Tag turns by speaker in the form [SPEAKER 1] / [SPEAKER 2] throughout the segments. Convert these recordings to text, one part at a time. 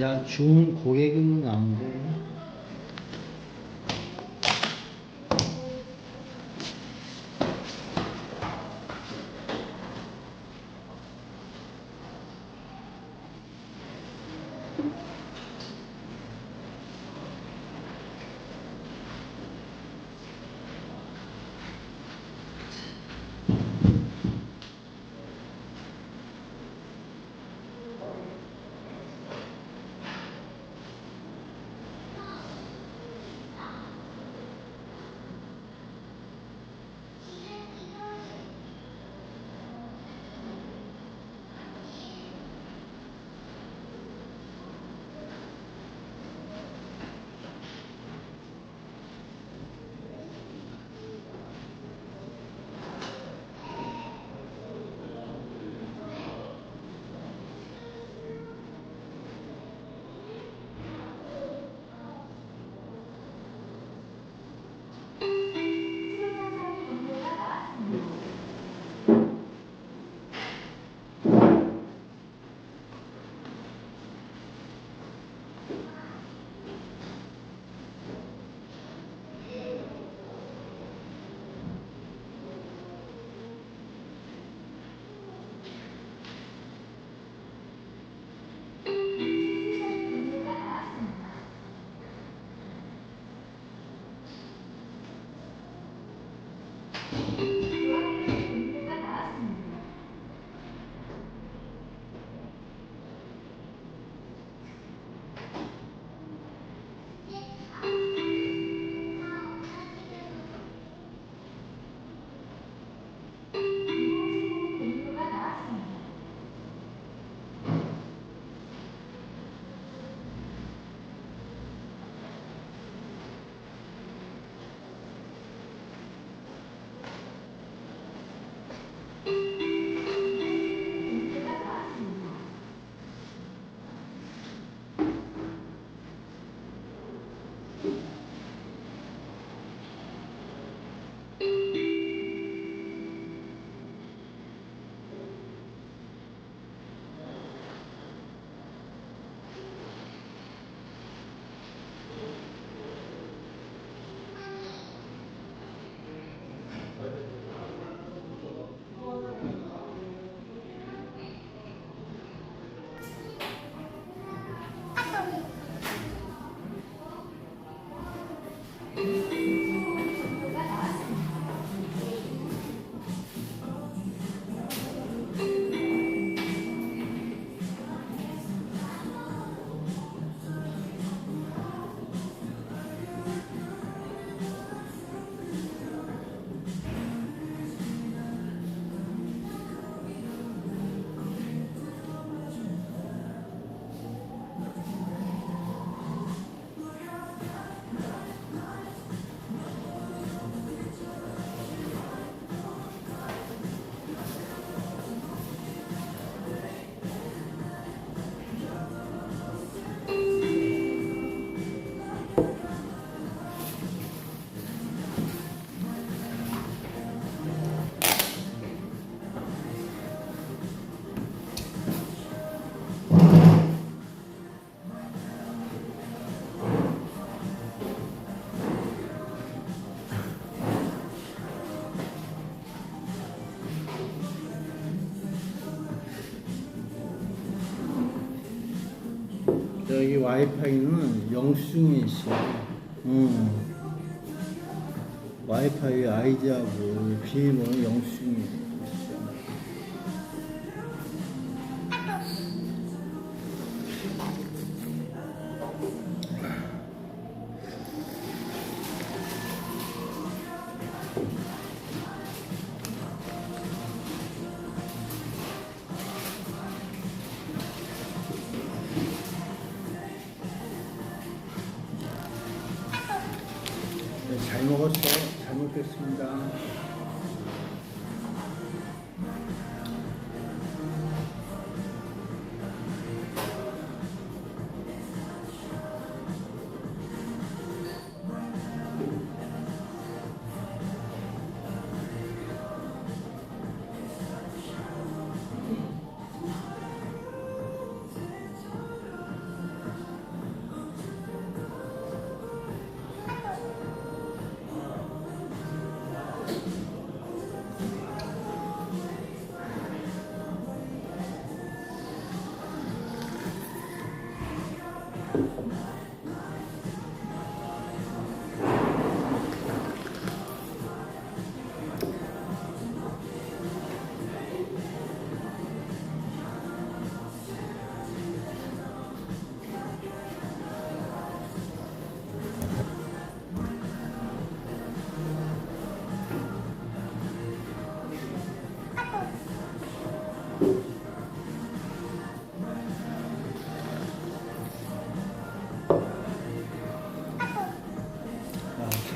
[SPEAKER 1] 야, 좋은 고객은 안 돼. 여기 와이파이는 영수증이 있어. 와이파이 아이디하고 비밀번호 영수증이 있어. 잘 먹었어. 잘 먹겠습니다.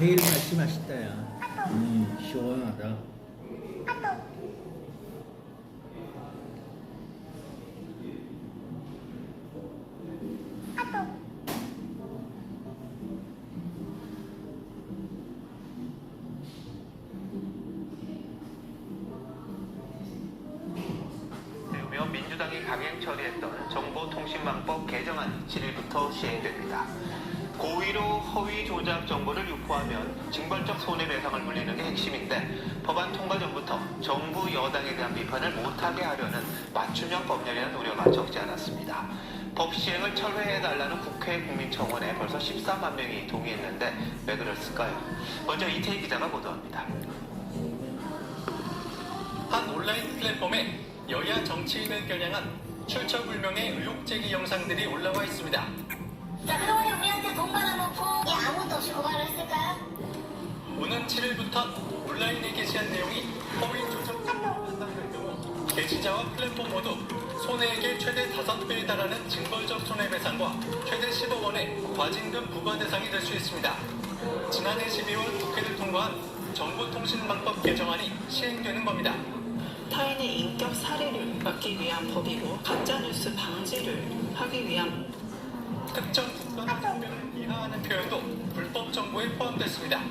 [SPEAKER 1] 제일 맛이 맛있다, 야. 시원하다.
[SPEAKER 2] 민주당이 강행 처리했던 정보통신망법 개정안이 7일부터 시행됩니다. 고의로 허위 조작 정보를 유포하면 징벌적 손해배상을 물리는 게 핵심인데 법안 통과 전부터 정부 여당에 대한 비판을 못하게 하려는 맞춤형 법률이라는 우려가 적지 않았습니다. 법 시행을 철회해달라는 국회 국민청원에 벌써 14만 명이 동의했는데 왜 그랬을까요? 먼저 이태희 기자가 보도합니다.
[SPEAKER 3] 한 온라인 플랫폼에 여야 정치인을 겨냥한 출처불명의 의혹 제기 영상들이 올라와 있습니다.
[SPEAKER 4] 자, 그동안에 우리한테 돈 받아놓고 아무것도 없이 고발을 했을까요?
[SPEAKER 3] 오는 7일부터 온라인에 게시한 내용이 허위 조작 정보로 판단될 경우 게시자와 플랫폼 모두 손해액의 최대 5배에 달하는 징벌적 손해배상과 최대 10억 원의 과징금 부과 대상이 될 수 있습니다. 지난해 12월 국회를 통과한 정보통신망법 개정안이 시행되는 겁니다.
[SPEAKER 5] 타인의 인격 살해를 막기 위한 법이고 가짜뉴스 방지를 하기 위한
[SPEAKER 3] 특정 국가나 성별을 이하하는 표현도 불법 정보에 포함됐습니다.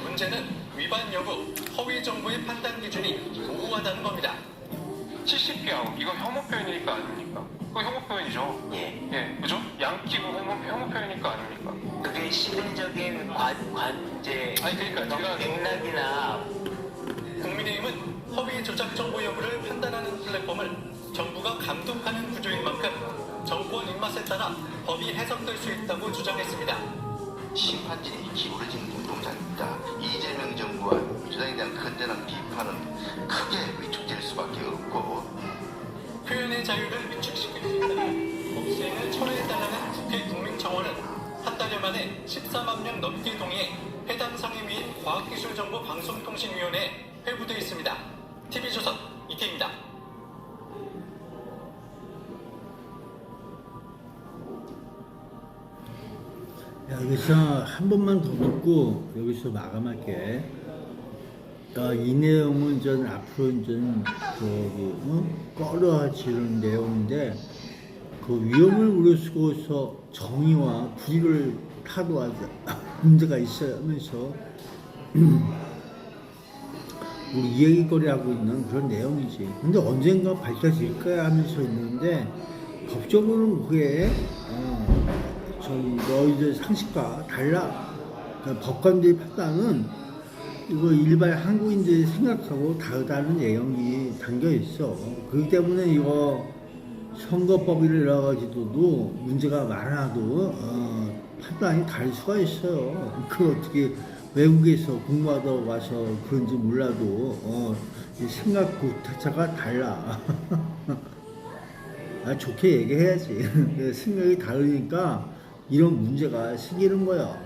[SPEAKER 3] 문제는 위반 여부, 허위 정보의 판단 기준이 모호하다는 겁니다.
[SPEAKER 6] 70경 이거 혐오 표현이니까 아닙니까? 그거 혐오 표현이죠. 예, 그죠? 양키고 혐오 표현이니까 아닙니까?
[SPEAKER 2] 그게 시대적인 관제,
[SPEAKER 6] 아니 그러니까 제가
[SPEAKER 2] 맥락이나
[SPEAKER 3] 국민의힘은 허위 조작 정보 여부를 판단하는 플랫폼을 정부가 감독하는 구조인 만큼 정권 입맛에 따라 법이 해석될 수 있다고 주장했습니다.
[SPEAKER 7] 심판진이 기울어진 운동장입니다. 이재명 정부와 민주당에 대한 거대한 비판은 크게 위축될 수밖에 없고
[SPEAKER 3] 표현의 자유를 위축시킬 수 있다면 법 시행을 철회해달라는 국회 국민청원은 한 달여 만에 14만 명 넘게 동의해 해당 상임위인 과학기술정보방송통신위원회에 회부돼 있습니다. TV조선 이태입니다.
[SPEAKER 1] 여기서 한 번만 더 듣고 여기서 마감할게. 이 내용은 전 앞으로 전 꺼려지는 내용인데 그 위험을 우려쓰고서 정의와 불의를 타도하자 문제가 있으면서 우리 이야기거리하고 있는 그런 내용이지. 근데 언젠가 밝혀질 거야 하면서 있는데 법적으로는 그게 너희들 상식과 달라. 그러니까 법관들의 판단은 이거 일반 한국인들이 생각하고 다르다는 내용이 담겨 있어. 그렇기 때문에 이거 선거법이나 여러 가지도 문제가 많아도 판단이 다를 수가 있어요. 그걸 어떻게 외국에서 공부하다 와서 그런지 몰라도 생각 자체가 달라. 좋게 얘기해야지. 생각이 다르니까 이런 문제가 생기는 거야.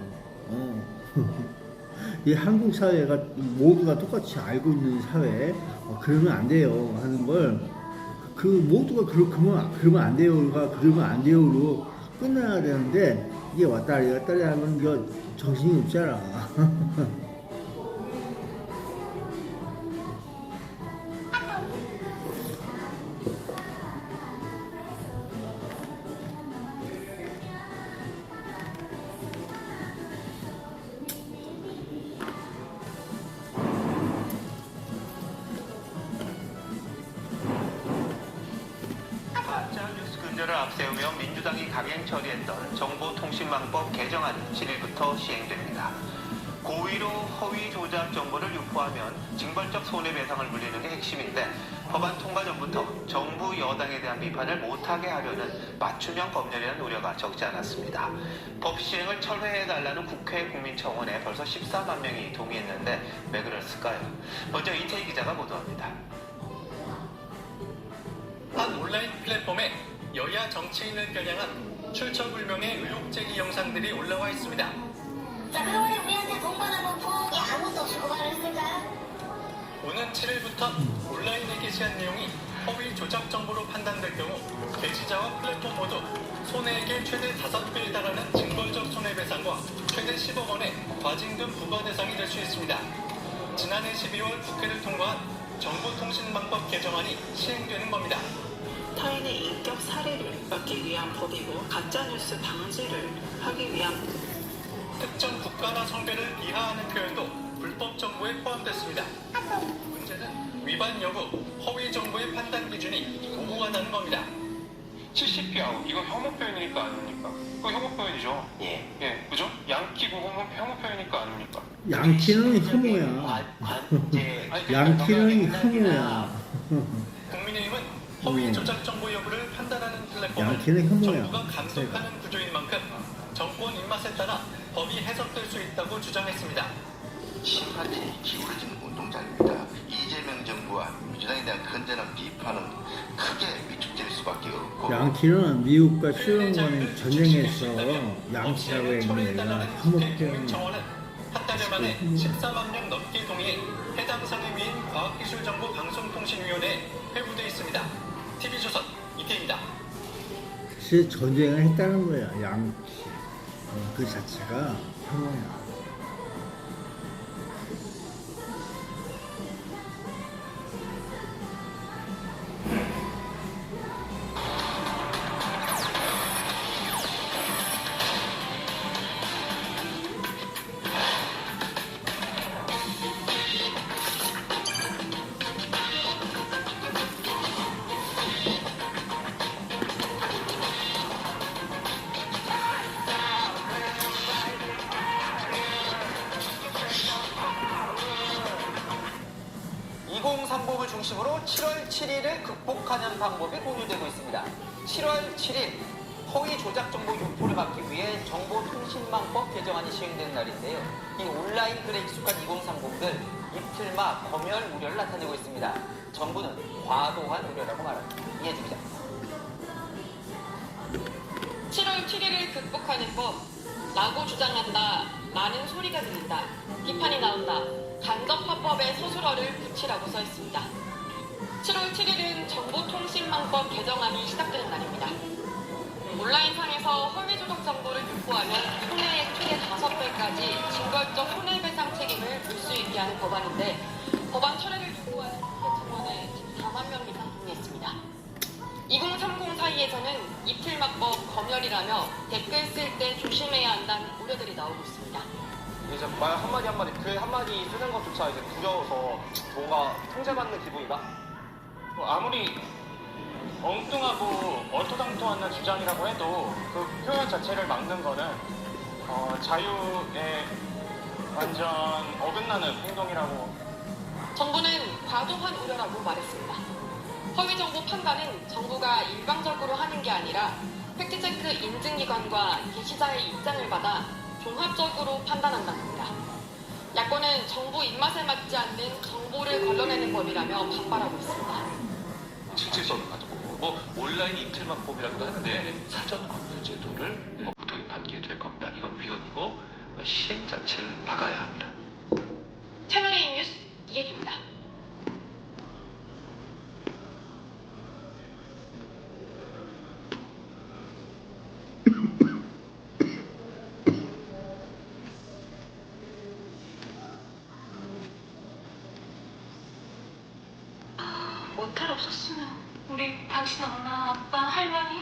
[SPEAKER 1] 이 한국 사회가 모두가 똑같이 알고 있는 사회, 그러면 안 돼요 하는 걸, 그 모두가 그러면 안 돼요가 그러면 안 돼요로 끝나야 되는데 이게 왔다리 갔다리 하면 이거 정신이 없잖아.
[SPEAKER 2] 가짜뉴스 근절을 앞세우며 민주당이 강행 처리했던 정보통신망법 개정안이 7일부터 시행됩니다. 고의로 허위 조작 정보를 유포하면 징벌적 손해배상을 물리는 게 핵심인데 법안 통과 전부터 정부 여당에 대한 비판을 못하게 하려는 맞춤형 법률이라는 우려가 적지 않았습니다. 법 시행을 철회해달라는 국회 국민청원에 벌써 14만 명이 동의했는데 왜 그랬을까요? 먼저 이태희 기자가 보도합니다.
[SPEAKER 3] 한 온라인 플랫폼에 여야 정치인을 겨냥한 출처불명의 의혹 제기 영상들이 올라와 있습니다.
[SPEAKER 4] 자, 그동안에 우리한테 돈 받아놓고 아무것도 없이 고발을 했을까요?
[SPEAKER 3] 오는 7일부터 온라인에 게시한 내용이 허위 조작 정보로 판단될 경우 게시자와 플랫폼 모두 손해액의 최대 5배에 달하는 징벌적 손해배상과 최대 10억 원의 과징금 부과 대상이 될 수 있습니다. 지난해 12월 국회를 통과한 정보통신망법 개정안이 시행되는 겁니다.
[SPEAKER 5] 타인의 인격 살해를 막기 위한 법이고 가짜뉴스 방지를 하기 위한
[SPEAKER 3] 특정 국가나 성별을 비하하는 표현도 불법 정보에 포함됐습니다. 문제는 위반 여부, 허위 정보의 판단 기준이 모호하다는 겁니다.
[SPEAKER 6] 70표 이거 혐오 표현이니까 아닙니까? 그거 혐오 표현이죠. 예, 그죠? 양키고 혐오 표현이니까 아닙니까?
[SPEAKER 1] 양키는 혐오야. 양키는 혐오야.
[SPEAKER 3] 국민의힘은 허위 조작 정보 여부를 판단하는 플랫폼은
[SPEAKER 1] 양키는 혐오야.
[SPEAKER 3] 정부가 감독하는 구조인 만큼 정권 입맛에 따라 법이 해석될 수 있다고 주장했습니다.
[SPEAKER 7] 심판이 기울어지는 운동장입니다. 이재명 정부와 민주당에 대한 건전한 비판은 크게 위축될 수밖에 없고
[SPEAKER 1] 양키는 미국과 수영 간의 전쟁에서 양키라고 했는 얘가 혐오 표현이야.
[SPEAKER 3] 정원은 한 달여 만에 14만 명 넘게 동의해 해당 상임위인 과학기술정보방송통신위원회에 회부돼 있습니다. TV조선 이태입니다.
[SPEAKER 1] 사실 전쟁을 했다는 거야. 양키. 그 자체가 혐오야.
[SPEAKER 8] 을 중심으로 7월 7일을 극복하는 방법이 공유되고 있습니다. 7월 7일 허위 조작 정보 유포를 막기 위해 정보통신망법 개정안이 시행되는 날인데요. 이 온라인 글에 익숙한 2030들 이틀마 검열 우려를 나타내고 있습니다. 정부는 과도한 우려라고 말합니다. 이해주 기자.
[SPEAKER 9] 7월 7일을 극복하는 법 라고 주장한다. 많은 소리가 들린다. 비판이 나온다. 간접화법의 서술어를 붙이라고 써 있습니다. 7월 7일은 정보통신망법 개정안이 시작되는 날입니다. 온라인상에서 허위 조작 정보를 유포하면 손해액 최대 5배까지 징벌적 손해배상 책임을 물 수 있게 하는 법안인데 법안 철회를 요구하는 국회 청원에 14만 명 이상 동의했습니다. 2030 사이에서는 이틀막법 검열이라며 댓글 쓸 때 조심해야 한다는 우려들이 나오고 있습니다.
[SPEAKER 8] 이제 말 한마디 글 한마디 쓰는 것조차 이제 두려워서 뭔가 통제받는 기분이다.
[SPEAKER 6] 아무리 엉뚱하고 얼토당토하는 주장이라고 해도 그 표현 자체를 막는 거는 자유에 완전 어긋나는 행동이라고.
[SPEAKER 9] 정부는 과도한 우려라고 말했습니다. 허위 정보 판단은 정부가 일방적으로 하는 게 아니라 팩트체크 인증기관과 게시자의 입장을 받아 종합적으로 판단한다는 겁니다. 야권은 정부 입맛에 맞지 않는 정보를 걸러내는 법이라며 반발하고 있습니다.
[SPEAKER 10] 실질성을 가지고 온라인 이틀만법이라고도 하는데 사전 검열 제도를 도입하게 될 겁니다. 이건 위헌이고 시행 자체를 막아야 합니다.
[SPEAKER 9] 채널A 뉴스 이해입니다.
[SPEAKER 5] 모텔 없었으면 우리 당신 엄마, 아빠, 할머니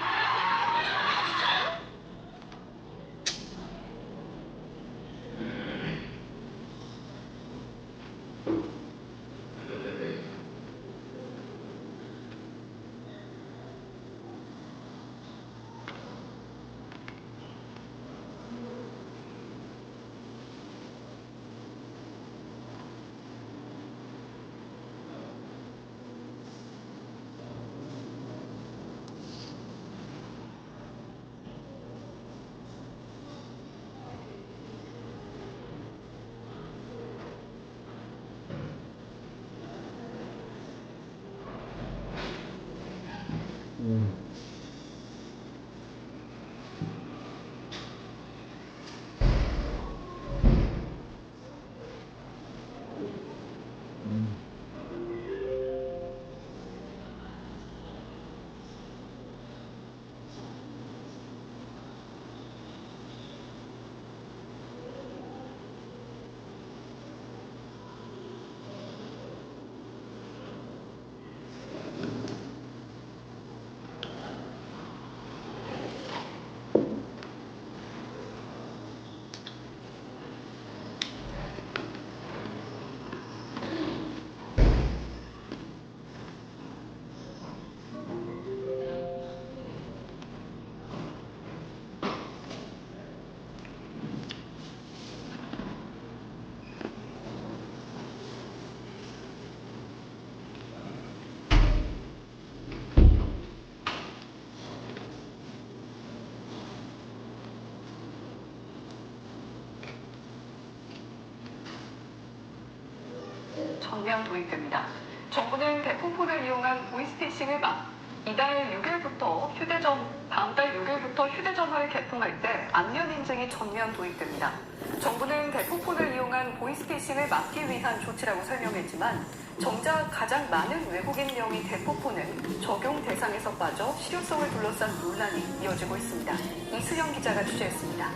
[SPEAKER 5] 전면 도입됩니다. 정부는 대포폰을 이용한 보이스피싱을 이달 6일부터 다음 달 6일부터 휴대전화를 개통할 때 안면 인증이 전면 도입됩니다. 정부는 대포폰을 이용한 보이스피싱을 막기 위한 조치라고 설명했지만 정작 가장 많은 외국인 명의 대포폰은 적용 대상에서 빠져 실효성을 둘러싼 논란이 이어지고 있습니다. 이수영 기자가 취재했습니다.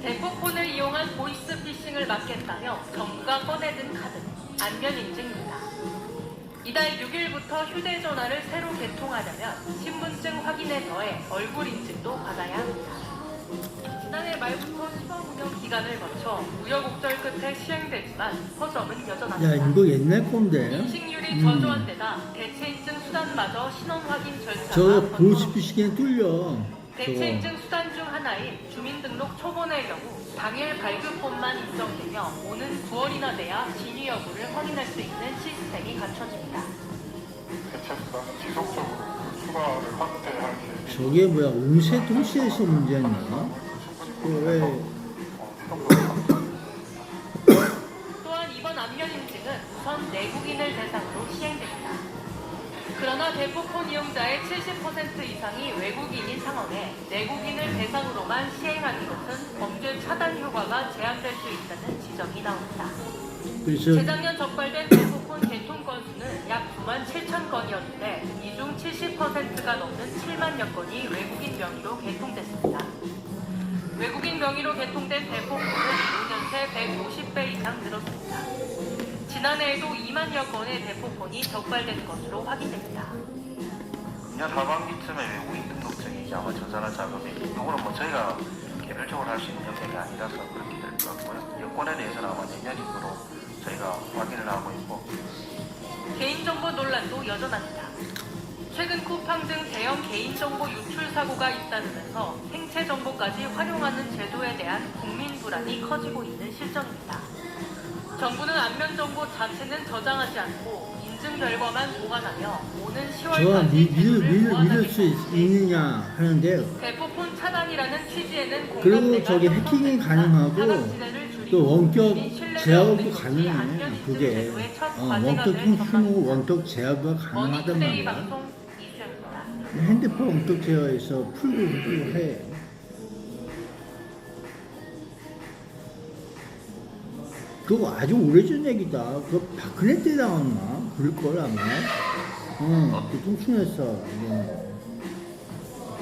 [SPEAKER 9] 대포폰을 이용한 보이스피싱을 막겠다며 정부가 꺼내든 카드, 안면인증입니다. 이달 6일부터 휴대전화를 새로 개통하려면 신분증 확인에 더해 얼굴 인증도 받아야 합니다. 지난해 말부터 시범 운영 기간을 거쳐 우여곡절 끝에 시행되지만 허점은 여전합니다.
[SPEAKER 1] 야, 이거 옛날 건데.
[SPEAKER 9] 인식률이 저조한 데다 대체 인증 수단마저 신원 확인 절차가
[SPEAKER 1] 저
[SPEAKER 9] 번거롭습니다.
[SPEAKER 1] 보이스피싱에 뚫려.
[SPEAKER 9] 대체
[SPEAKER 1] 저거.
[SPEAKER 9] 인증 수단 중 하나인 주민등록 초본의 경우 당일 발급본만 인정되며 오는 9월이나 돼야 진위 여부를 확인할 수 있는 시스템이 갖춰집니다.
[SPEAKER 6] 대체수단 지속적으로 추가를 확대할 계획이
[SPEAKER 1] 저게 뭐야, 음세 통신에서 문제였나? 왜?
[SPEAKER 9] 또한 이번 안면 인증은 우선 내국인을 대상으로 시행됩니다. 그러나 대포폰 이용자의 70% 이상이 외국인인 상황에 내국인을 대상으로만 시행하는 것은 범죄 차단 효과가 제한될 수 있다는 지적이 나옵니다.
[SPEAKER 1] 그래서
[SPEAKER 9] 재작년 적발된 대포폰 개통 건수는 약 9만 7천 건이었는데 이 중 70%가 넘는 7만여 건이 외국인 명의로 개통됐습니다. 외국인 명의로 개통된 대포폰은 5년 새 150배 이상 늘었습니다. 지난해에도 2만여 건의 대포폰이 적발된 것으로 확인됩니다.
[SPEAKER 7] 금년 하반기쯤에 외국인 등록증이 이제 아마 전산화 작업이 이거는 뭐 저희가 개별적으로 할 수 있는 영역이 아니라서 그렇게 될 것 같고요. 여권에 대해서는 아마 내년이도록 저희가 확인을 하고 있고.
[SPEAKER 9] 개인정보 논란도 여전합니다. 최근 쿠팡 등 대형 개인정보 유출 사고가 잇따르면서 생체 정보까지 활용하는 제도에 대한 국민 불안이 커지고 있는 실정입니다. 정부는 안면 정보 자체는 저장하지 않고 인증 결과만 보관하며 오는
[SPEAKER 1] 저거
[SPEAKER 9] 10월까지
[SPEAKER 1] 믿을 수 있느냐 하는데,
[SPEAKER 9] 대포폰 차단이라는 취지에는
[SPEAKER 1] 그리고 저기 해킹이 가능하고 또 원격 제어도 가능해. 그게 원격 통신으로 원격 제어가 가능하단
[SPEAKER 9] 머니투데이
[SPEAKER 1] 말이야.
[SPEAKER 9] 방송 이수영입니다.
[SPEAKER 1] 핸드폰 원격 제어에서 풀고 해. 그거 아주 오래전 얘기다. 그거 박근혜 때 나왔나? 그럴걸 아마. 그 통신에서.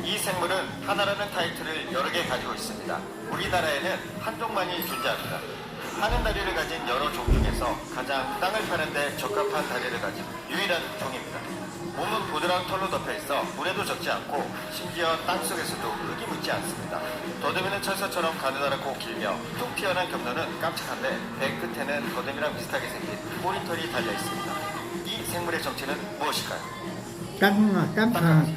[SPEAKER 7] 이 생물은 하나라는 타이틀을 여러 개 가지고 있습니다. 우리나라에는 한 종만이 존재합니다. 하는 다리를 가진 여러 종 중에서 가장 땅을 파는데 적합한 다리를 가진 유일한 종입니다. 몸은 보드랑 털로 덮여있어 물에도 젖지 않고 심지어 땅속에서도 흙이 묻지 않습니다. 더듬이는 철사처럼 가느다랗고 길며 툭 튀어나온 겹눈은 깜찍한데 배 끝에는 더듬이랑 비슷하게 생긴 꼬리털이 달려있습니다. 이 생물의 정체는 무엇일까요?
[SPEAKER 1] 땅강아지.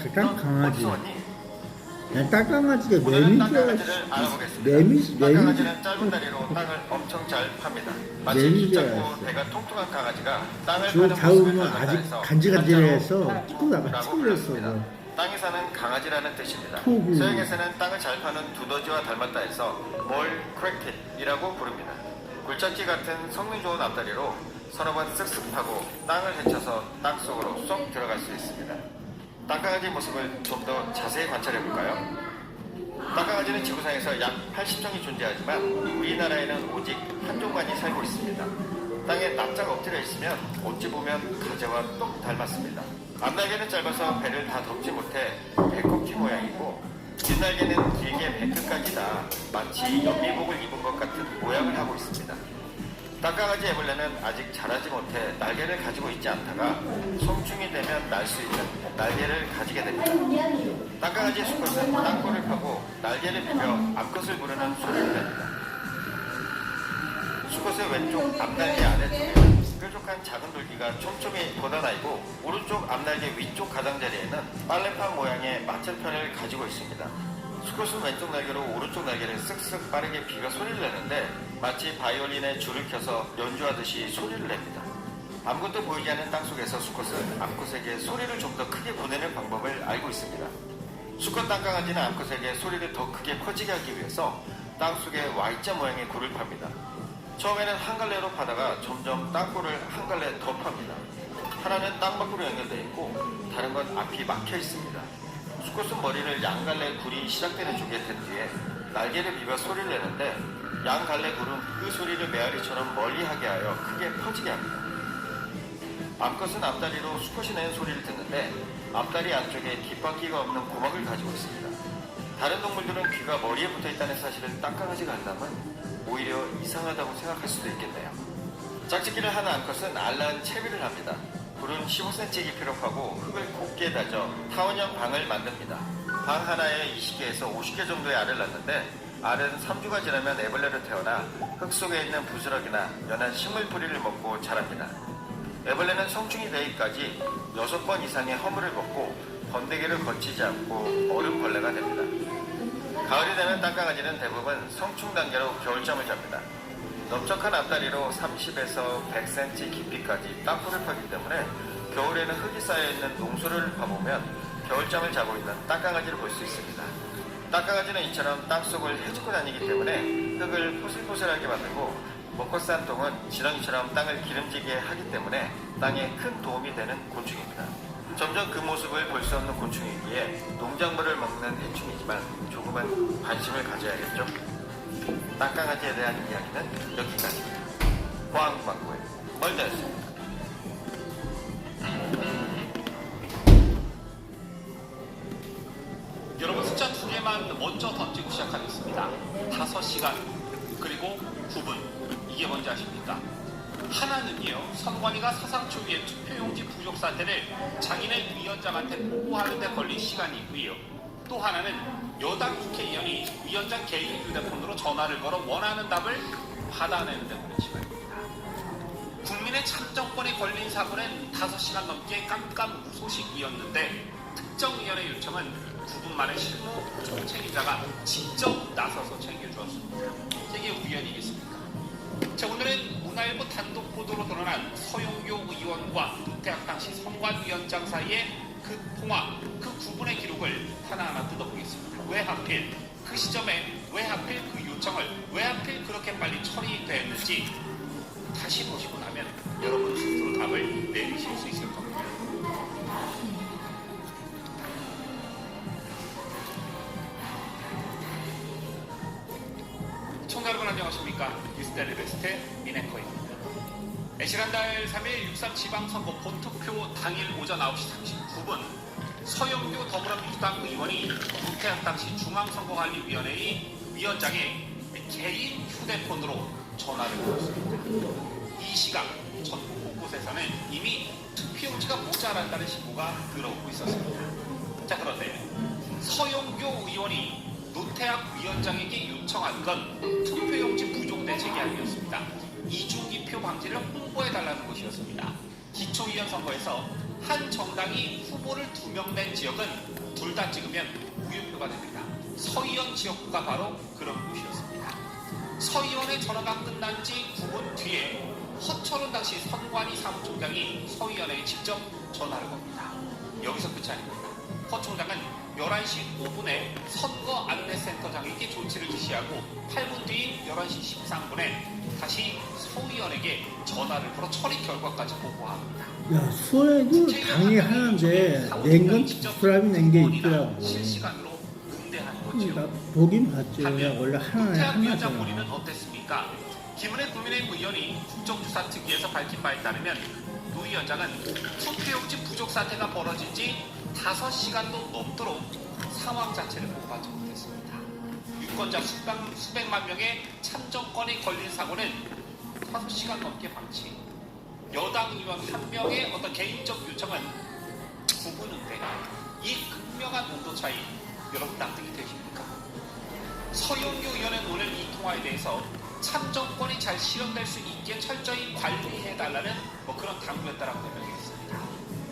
[SPEAKER 1] 땅강아지가
[SPEAKER 7] 오늘은
[SPEAKER 1] 매미인 줄
[SPEAKER 7] 땅강아지를
[SPEAKER 1] 알았어.
[SPEAKER 7] 알아보겠습니다. 땅강아지는 짧은 다리로 땅을 엄청 잘 팝니다. 마치
[SPEAKER 1] 매미인
[SPEAKER 7] 키
[SPEAKER 1] 줄
[SPEAKER 7] 작고
[SPEAKER 1] 알았어.
[SPEAKER 7] 배가 통통한 강아지가 땅을
[SPEAKER 1] 저
[SPEAKER 7] 파는
[SPEAKER 1] 잡으면
[SPEAKER 7] 모습을
[SPEAKER 1] 아직
[SPEAKER 7] 닮아서
[SPEAKER 1] 간질간질해서
[SPEAKER 7] 한자로
[SPEAKER 1] 토구다가
[SPEAKER 7] 토구라고
[SPEAKER 1] 찔렸어.
[SPEAKER 7] 불렀습니다. 땅에 사는 강아지라는 뜻입니다.
[SPEAKER 1] 토구.
[SPEAKER 7] 서양에서는 땅을 잘 파는 두더지와 닮았다 해서 몰 크래킷이라고 부릅니다. 굴착기 같은 성능 좋은 앞다리로 서너 번 쓱쓱 파고 땅을 헤쳐서 땅 속으로 쏙 들어갈 수 있습니다. 땅강아지 모습을 좀 더 자세히 관찰해 볼까요? 땅강아지는 지구상에서 약 80종이 존재하지만 우리나라에는 오직 한 종만이 살고 있습니다. 땅에 납작 엎드려 있으면 어찌 보면 가재와 똑 닮았습니다. 앞날개는 짧아서 배를 다 덮지 못해 배꼽티 모양이고 뒷날개는 길게 배끝까지 다 마치 연미복을 입은 것 같은 모양을 하고 있습니다. 땅강아지 애벌레는 아직 자라지 못해 날개를 가지고 있지 않다가 성충이 되면 날 수 있는 날개를 가지게 됩니다. 땅강아지의 수컷은 땅굴을 파고 날개를 비벼 암컷을 부르는 소리를 냅니다. 수컷의 왼쪽 앞날개 아래쪽에 뾰족한 작은 돌기가 촘촘히 걷어나있고 오른쪽 앞날개 위쪽 가장자리에는 빨래판 모양의 마찰편을 가지고 있습니다. 수컷은 왼쪽 날개로 오른쪽 날개를 쓱쓱 빠르게 비가 소리를 내는데 마치 바이올린에 줄을 켜서 연주하듯이 소리를 냅니다. 아무것도 보이지 않는 땅속에서 수컷은 암컷에게 소리를 좀 더 크게 보내는 방법을 알고 있습니다. 수컷 땅강아지는 암컷에게 소리를 더 크게 퍼지게 하기 위해서 땅속에 Y자 모양의 굴을 팝니다. 처음에는 한 갈래로 파다가 점점 땅굴을 한 갈래 더 팝니다. 하나는 땅 밖으로 연결되어 있고 다른 건 앞이 막혀 있습니다. 수컷은 머리를 양 갈래 굴이 시작되는 쪽에 댄 뒤에 날개를 비벼 소리를 내는데 양 갈래 굴은 그 소리를 메아리처럼 멀리하게 하여 크게 퍼지게 합니다. 암컷은 앞다리로 수컷이 내는 소리를 듣는데 앞다리 안쪽에 귓바퀴가 없는 고막을 가지고 있습니다. 다른 동물들은 귀가 머리에 붙어 있다는 사실을 땅강아지가 안다면 오히려 이상하다고 생각할 수도 있겠네요. 짝짓기를 하는 암컷은 알라은 채비를 합니다. 굴은 15cm 깊이로 파고 흙을 곱게 다져 타원형 방을 만듭니다. 방 하나에 20개에서 50개 정도의 알을 낳는데 알은 3주가 지나면 애벌레로 태어나 흙 속에 있는 부스러기나 연한 식물 뿌리를 먹고 자랍니다. 애벌레는 성충이 되기까지 6번 이상의 허물을 걷고 번데기를 거치지 않고 얼음벌레가 됩니다. 가을이 되면 땅강아지는 대부분 성충 단계로 겨울잠을 잡니다. 넓적한 앞다리로 30에서 100cm 깊이까지 땅굴을 파기 때문에 겨울에는 흙이 쌓여있는 농소를 파보면 겨울잠을 자고 있는 땅강아지를 볼 수 있습니다. 땅강아지는 이처럼 땅속을 헤집고 다니기 때문에 흙을 포슬포슬하게 만들고 먹고 싼 똥은 지렁이처럼 땅을 기름지게 하기 때문에 땅에 큰 도움이 되는 곤충입니다. 점점 그 모습을 볼 수 없는 곤충이기에 농작물을 먹는 해충이지만 조금은 관심을 가져야겠죠. 땅강아지에 대한 이야기는 여기까지입니다. 포항광고의 멀다였습니다.
[SPEAKER 10] 여러분 숫자 2개만 먼저 던지고 시작하겠습니다. 5시간 그리고 9분. 이게 뭔지 아십니까? 하나는요, 선관위가 사상 초기에 투표용지 부족 사태를 자기네 위원장한테 보고하는 데 걸린 시간이고요. 또 하나는 여당 국회의원이 위원장 개인 휴대폰으로 전화를 걸어 원하는 답을 받아내는 데 걸린 시간입니다. 국민의 참정권에 걸린 사고는 5시간 넘게 깜깜무소식이었는데 특정위원회 요청은 9분 만에 실무 총책임자가 직접 나서서 챙겨주었습니다. 이게 우연이겠습니까? 자, 오늘은 문화일보 단독 보도로 드러난 서용교 의원과 노태학 당시 선관위원장 사이의 그 통화, 그 9분의 기록을 하나하나 뜯어보겠습니다. 왜 하필 그 시점에 왜 하필 그 요청을 왜 하필 그렇게 빨리 처리됐는지 다시 보시고 나면 여러분 스스로 답을 내리실 수 있을 겁니다. 청자 여러분 안녕하십니까? 뉴스데일리 베스트 민앵커입니다. 지난달 3일 6.3 지방선거 본투표 당일 오전 9시 39분 서영교 더불어민주당 의원이 노태학 당시 중앙선거관리위원회의 위원장의 개인 휴대폰으로 전화를 걸었습니다. 이 시각 전국 곳곳에서는 이미 투표용지가 모자란다는 신고가 들어오고 있었습니다. 자, 그런데 서영교 의원이 노태학 위원장에게 요청한 건 투표용지 부족대 제기 아니었습니다. 이중기표 방지를 홍보해달라는 것이었습니다. 기초의원 선거에서 한 정당이 후보를 2명 낸 지역은 둘 다 찍으면 무효표가 됩니다. 서의원 지역구가 바로 그런 곳이었습니다. 서의원의 전화가 끝난 지 9분 뒤에 허철원 당시 선관위 사무총장이 서의원에게 직접 전화를 겁니다. 여기서 끝이 아닙니다. 허 총장은 11시 5분에 선거 안내센터장에게 조치를 지시하고 8분 뒤인 11시 13분에 다시 서의원에게 전화를 걸어 처리 결과까지 보고합니다.
[SPEAKER 1] 야, 수원에도 당이 하나인데 낸 건 사람이 낸 게 있더라고.
[SPEAKER 10] 실시간으로 응대하는 거죠.
[SPEAKER 1] 나 보긴 봤죠. 원래 하나에
[SPEAKER 10] 노태학 위원장
[SPEAKER 1] 하나잖아.
[SPEAKER 10] 본인은 어땠습니까? 김은혜 국민의힘 의원이 국정조사 특위에서 밝힌 바에 따르면 노 위원장은 투표용지 부족 사태가 벌어진 지 5시간도 넘도록 상황 자체를 보고하지 못했습니다. 유권자 수백만 명의 참정권이 걸린 사고는 5시간 넘게 방치. 여당 의원 한 명의 어떤 개인적 요청은 9분인데 이 극명한 온도 차이 여러분 납득이 되십니까? 서영교 의원은 오늘 이 통화에 대해서 참정권이 잘 실현될 수 있게 철저히 관리해달라는 그런 당부였다라고 설명했습니다.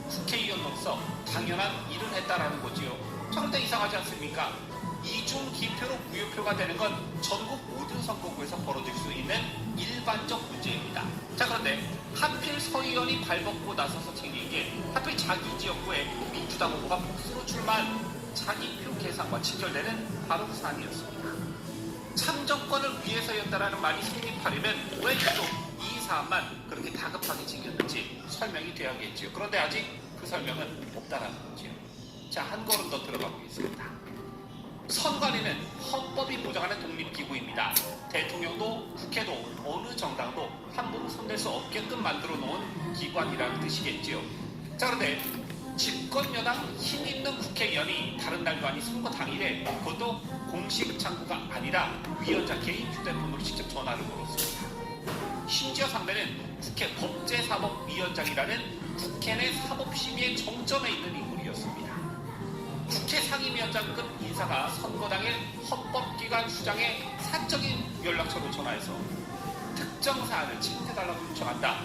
[SPEAKER 10] 국회의원으로서 당연한 일을 했다라는 거지요. 그런데 이상하지 않습니까? 이중 기표로 무효표가 되는 건 전국 모든 선거구에서 벌어질 수 있는 일반적 문제입니다. 자, 그런데 하필 서의원이 발벗고 나서서 챙긴 게 하필 자기 지역구에 민주당 후보가 복수로 출마한 자기 표 계산과 직결되는 바로 그 사안이었습니다. 참정권을 위해서였다라는 말이 성립하려면 왜 유독 이 사안만 그렇게 다급하게 챙겼는지 설명이 돼야겠지요. 그런데 아직 그 설명은 없다라는 거지요. 자, 한 걸음 더 들어가 보겠습니다. 선관위는 헌법이 보장하는 독립기구입니다. 대통령도 국회도 어느 정당도 함부로 손댈 수 없게끔 만들어 놓은 기관이라는 뜻이겠지요. 자, 그런데 집권 여당 힘 있는 국회의원이 다른 날도 아닌 선거 당일에 그것도 공식 창구가 아니라 위원장 개인 휴대폰으로 직접 전화를 걸었습니다. 심지어 상대는 국회 법제사법위원장이라는 국회 내 사법심의의 정점에 있는 인물이었습니다. 국회 상임위원장급 인사가 선거 당일 헌법기관 수장의 사적인 연락처로 전화해서 특정 사안을 침해달라고 요청한다.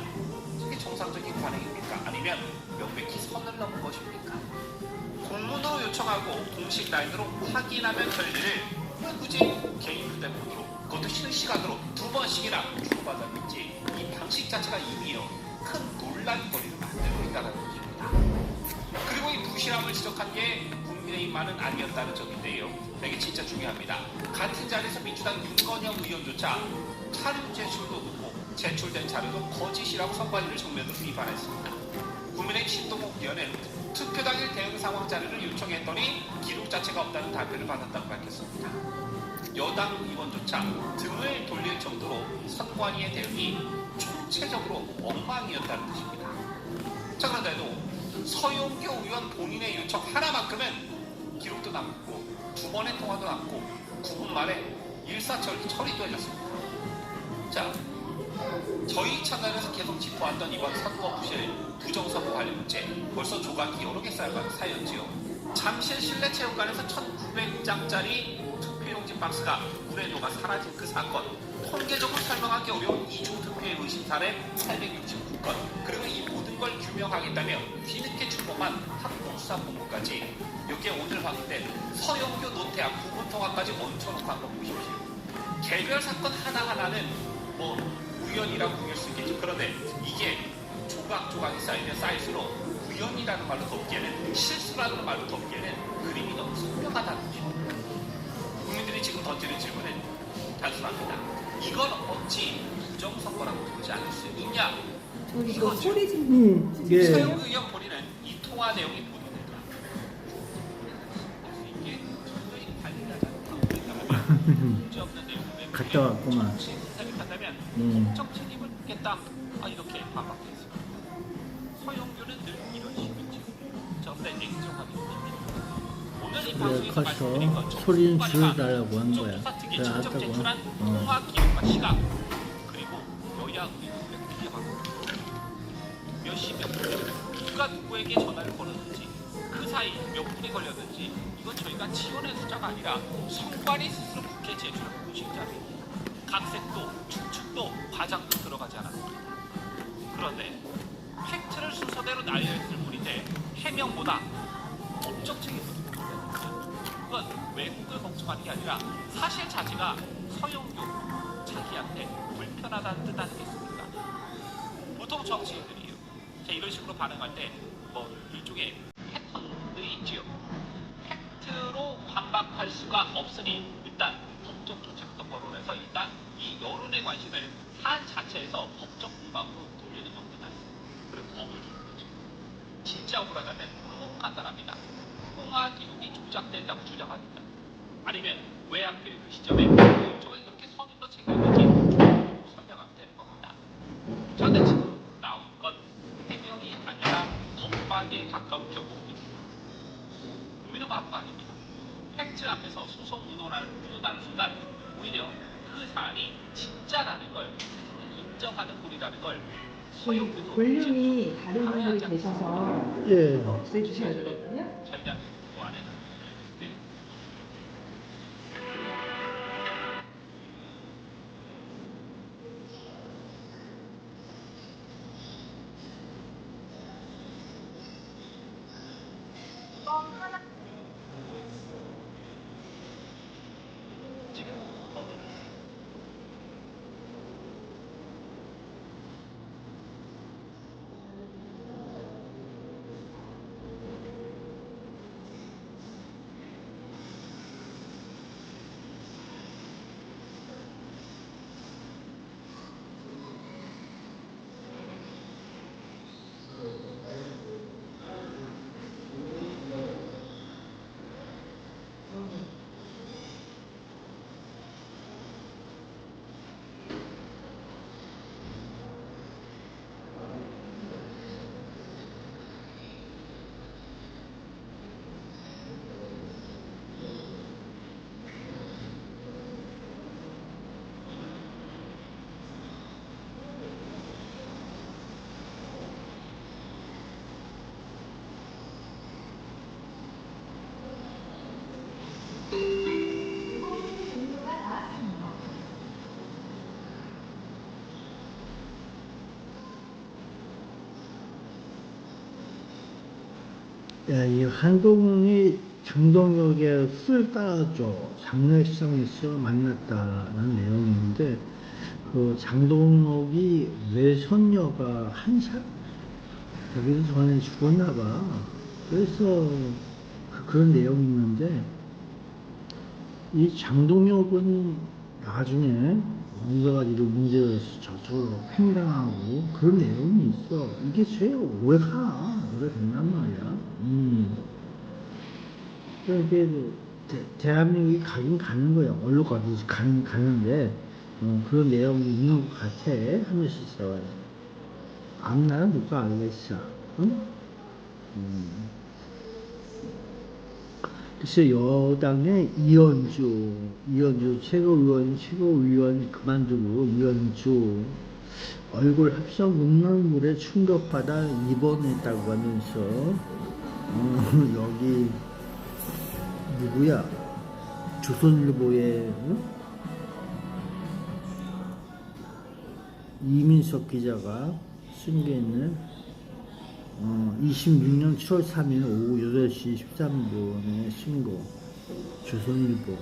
[SPEAKER 10] 이게 정상적인 관행입니까? 아니면 명백히 선을 넘은 것입니까? 공문으로 요청하고 공식 라인으로 확인하면 될 일을 왜 굳이 개인 휴대폰으로 그것도 실시간으로 2번씩이나 주고받았는지 이 방식 자체가 이미요 큰 논란거리를 만들고 있다는 것입니다. 그리고 이 부실함을 지적한 게 국민의힘만은 아니었다는 점인데요. 이게 진짜 중요합니다. 같은 자리에서 민주당 윤건영 의원조차 자료 제출도 없고 제출된 자료도 거짓이라고 선관위를 정면으로 비판했습니다. 국민의힘 신동욱 의원은 투표 당일 대응 상황 자료를 요청했더니 기록 자체가 없다는 답변을 받았다고 밝혔습니다. 여당 의원조차 등을 돌릴 정도로 선관위의 대응이 총체적으로 엉망이었다는 뜻입니다. 자, 그런데도 서용교 의원 본인의 요청 하나만큼은 기록도 남고 2번의 통화도 남고 9분 만에 일사천리 처리도 해졌습니다. 자, 저희 채널에서 계속 짚어왔던 이번 선거 부실 부정선거 관련 문제 벌써 조각이 여러 개 쌓였지요. 잠실 실내체육관에서 1900장짜리 투표용지 박스가 물에 녹아 사라진 그 사건, 통계적으로 설명하기 어려운 이중투표의 의심 사례 869건, 그리고 이 모든 걸 규명하겠다며 뒤늦게 출범한 합동수사본부까지, 여기에 오늘 확인된 서영교 노태악 부분 통화까지 얹혀놓고 한번 보십시오. 개별 사건 하나하나는 뭐 우연이라고 부를 수 있겠죠. 그런데 이게 조각조각이 쌓이면 쌓일수록 우연이라는 말로 덮기에는, 실수라는 말로 덮기에는 그림이 너무 선명하다는 것입니다. 국민들이 지금 던지는 질문은 단순합니다. 이건 어찌 부정선거라고 부르지 않을 수 있냐?
[SPEAKER 11] 이거 소리 좀.
[SPEAKER 1] 예.
[SPEAKER 10] 서영 의원 본인은 이 통화 내용이 보도된다. 이게 저희 관리하지 않고 문제 없는 내용을
[SPEAKER 1] 갔다 왔구만.
[SPEAKER 10] 생각한다면 법적 책임을 묻겠다. 이렇게 반박했습니다. 서영교는 늘 이런 식이죠. 저보다 이제 인정하겠습니다. 오늘 이 방송에서
[SPEAKER 1] 커서
[SPEAKER 10] 말씀드린 건
[SPEAKER 1] 소리 좀 줄여달라고 한 거야.
[SPEAKER 10] 특히
[SPEAKER 1] 그래,
[SPEAKER 10] 직접
[SPEAKER 1] 알았다고.
[SPEAKER 10] 제출한 통화 기록과 시각, 그리고 여야 의원의 피해방 몇십 몇 분, 누가 누구에게 전화를 걸었는지, 그 사이 몇 분이 걸렸는지, 이건 저희가 지원의 숫자가 아니라 선관위 스스로 국회 제출한 공식 자료입니다. 각색도 추측도 과장도 들어가지 않았습니다. 그런데 팩트를 순서대로 날려있을 뿐인데 해명보다 법적 책임을 묻는 그건 왜곡을 걱정하는 게 아니라 사실 자체가 서영교 자기한테 불편하다는 뜻 아니겠습니까? 보통 정치인들이요, 이런 식으로 반응할 때 뭐 일종의 패턴들이 있지요. 팩트로 반박할 수가 없으니 일단 법적 조치부터 거론해서 일단 이 여론의 관심을 사안 자체에서 법적 공방으로 돌리는 형태가 있습니다. 그리고 법을 주는 거죠. 진짜 억울하다면 너무 간단합니다. 통화 기록이 조작된다고 주장합니다. 아니면 왜 하필 그 시점에 저걸 그렇게 선임로 챙겼는지 설명하면 되는 겁니다. 그런데 지금 나온 건 해명이 아니라 법박에 가까운 경고입니다. 우리는 바보 아닙니다. 팩트 앞에서 소송 운운하는 순간 오히려 그 사안이 진짜라는 걸 인정하는 꼴이라는 걸 서영교도
[SPEAKER 11] 볼륨이 다른 분들이 계셔서
[SPEAKER 1] 예.
[SPEAKER 11] 없애 주셔야 되거든요.
[SPEAKER 10] 절대 보완해. 네. 지금
[SPEAKER 1] 야, 이 한동훈이 장동혁의 술 따라줘 장례식장에서 만났다는 내용인데 그 장동혁이 외손녀가 한 살 여기서 전에 죽었나 봐. 그래서 그런 내용이 있는데 이 장동혁은 나중에 여러 가지로 문제를 저쪽으로 횡단하고 그런 내용이 있어. 이게 제일 오래 된단 말이야. 그러니까 대한민국이 가긴 가는 거야. 어디로 가든지 가는데 그런 내용이 있는 것 같아. 하면서 있어. 앞나라 누가 알겠어. 응? 글쎄 여당의 이현주 최고위원 그만두고 이현주 얼굴 합성 음란물에 충격받아 입원했다고 하면서 여기 누구야 조선일보의 이민석 기자가 쓴 게 있는 26년 7월 3일 오후 8시 13분에 신고 조선일보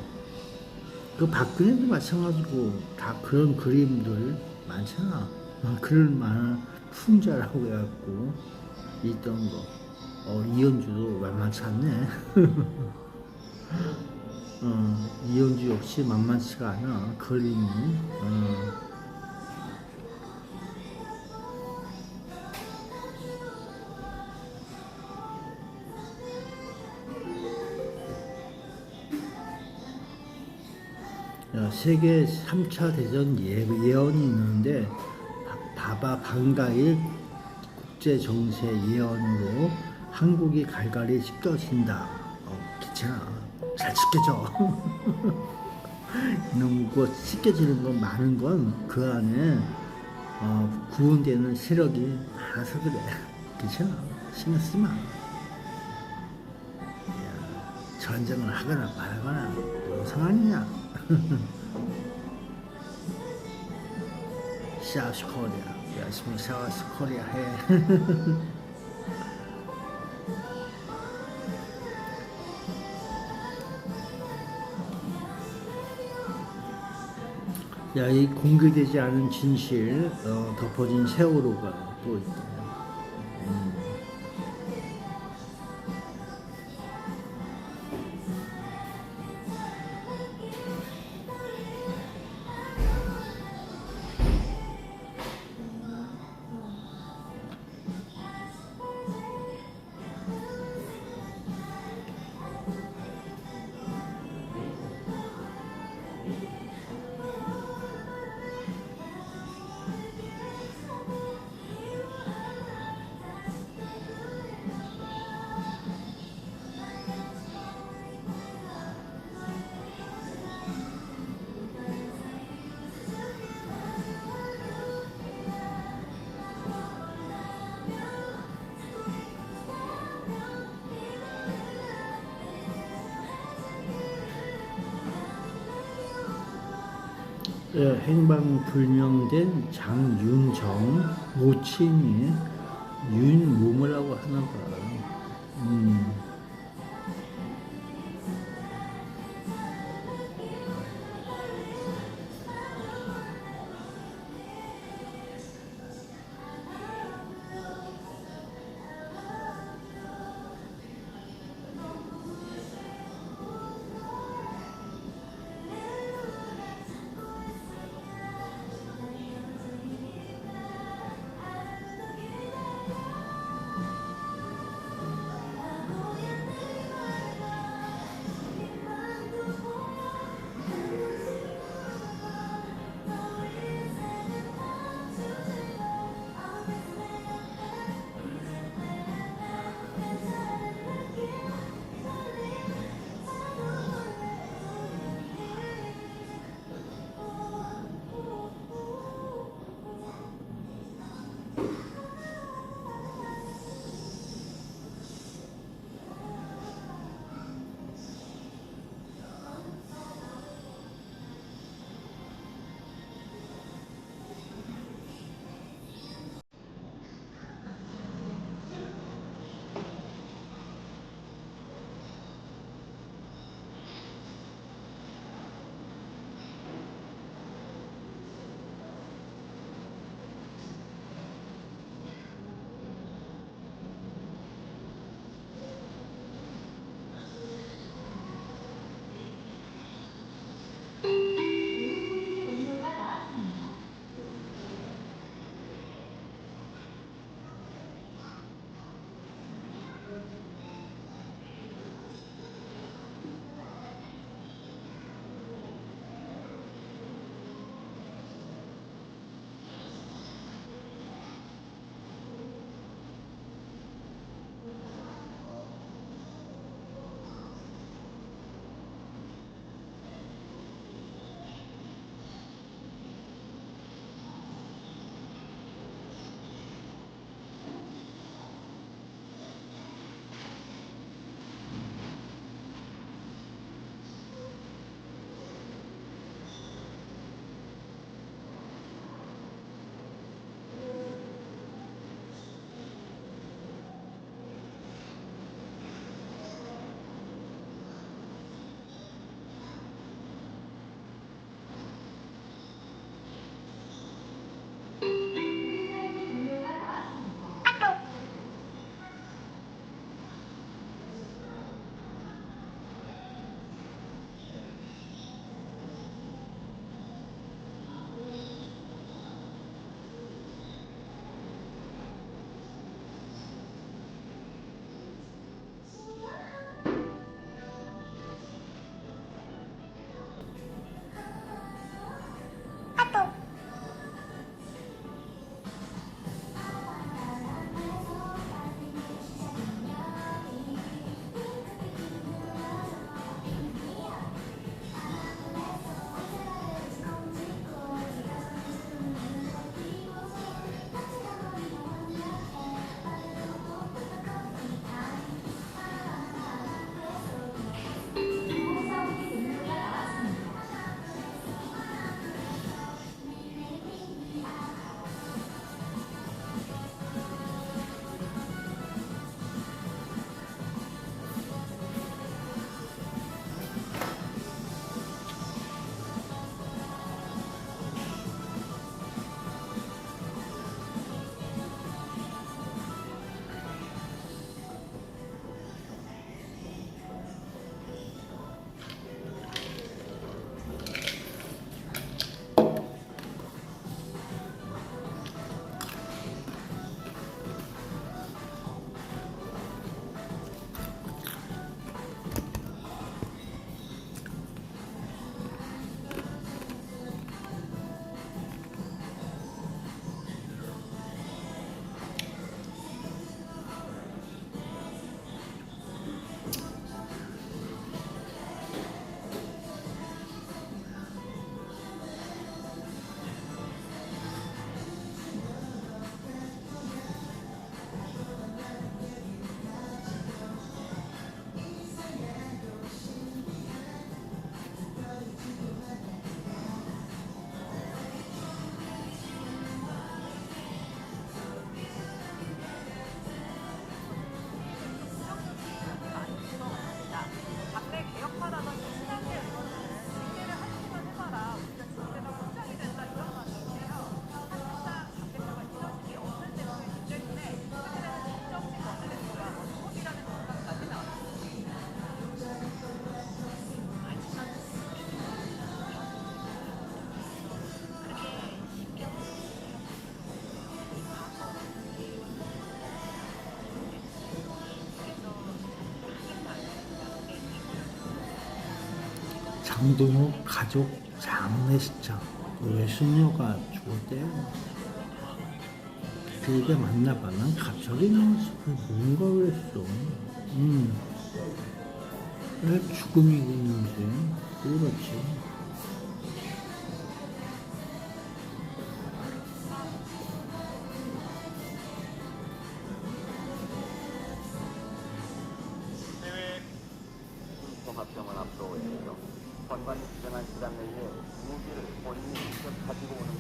[SPEAKER 1] 그 박근혜도 마찬가지고 다 그런 그림들 많잖아. 그런 많은 풍자라고 해갖고 있던 거 이현주도 만만치 않네. 이현주 역시 만만치가 않아 그림이. 세계 3차 대전 예언이 있는데 바바 방가일 국제정세 예언으로 한국이 갈갈이 찢겨진다. 괜찮아. 잘 찢겨져. 이놈 거 찢겨지는 건 많은 건 그 안에 구분되는 세력이 많아서 그래. 괜찮아. 신경 쓰지 마. 전쟁을 하거나 말거나 무슨 상관이냐. 사우스 코리아 열심히 사우스 코리아 해. 야, 이 공개되지 않은 진실 덮어진 세월호가 또 있다. 행방불명된 장윤정 모친이 윤모모라고 하나 봐. 강동호 가족 장례식장 외숙녀가 죽었대요. 그 집에 만나봐. 난 갑자기 나왔어. 뭔가 그랬어. 왜 죽음이 있는지 그렇지.
[SPEAKER 7] 종합병원 앞으로 오면서 건반이 지정한 시간 내에 무기를 본인이 직접 가지고 오는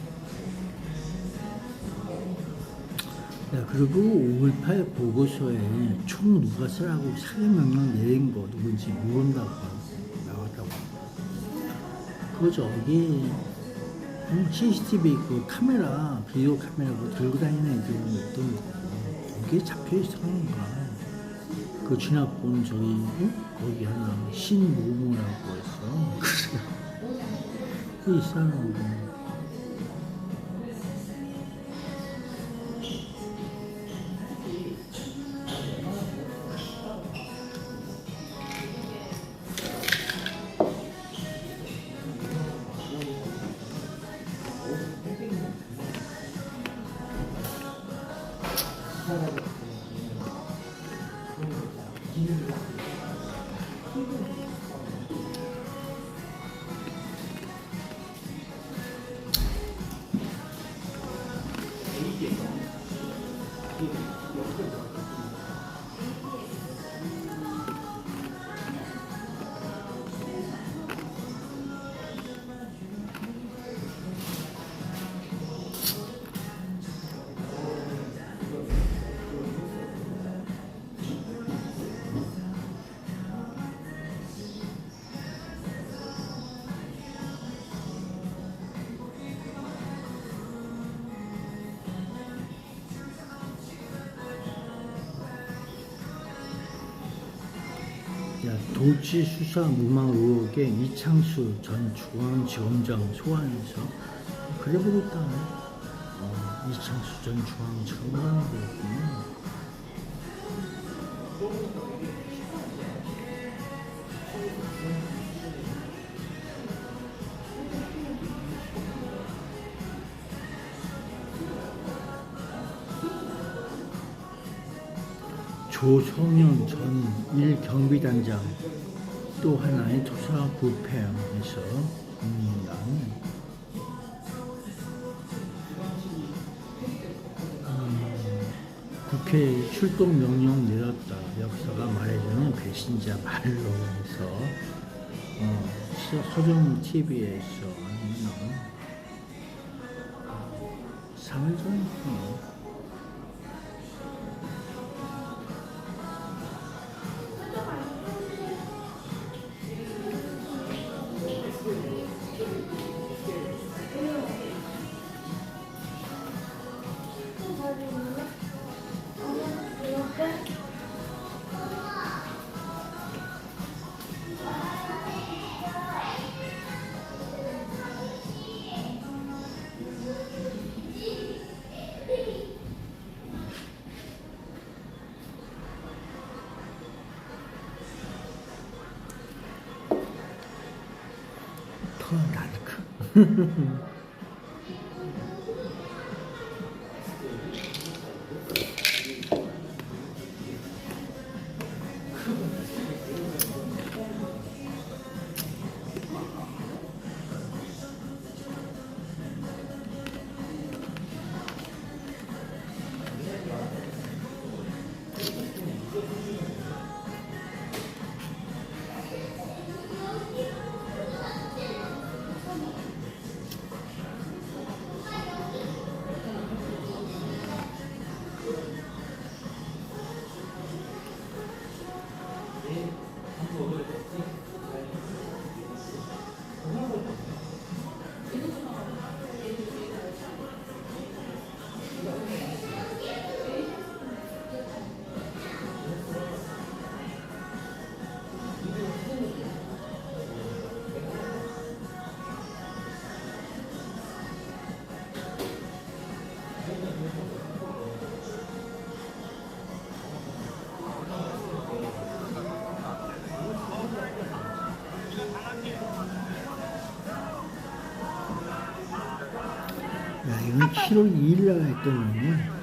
[SPEAKER 1] 야, 그리고 5.18 보고서에 총 누가 쓰라고 사례명령 내린 거 누군지 모른다고 나왔다고. 그 저기 CCTV 그 카메라, 비디오 카메라 그 들고 다니는 애들이 있던 거 거기에 잡혀 있었는 거야. 그 지나본 저기 거기 하나 신모모라고 했어. 그래. 이 사람 도치 수사 무망 의혹에 이창수 전 중앙지검장 소환해서 그래 보겠다. 이창수 전 중앙지검장이 그랬구나. 조성현 전 1경비단장 또 하나의 토사 부패함에서 국회에 출동 명령 내렸다. 역사가 말해주는 배신자 말로 해서 서정 TV에서 3일 전에 나르크 이건 7월 2일 날 했던 거네.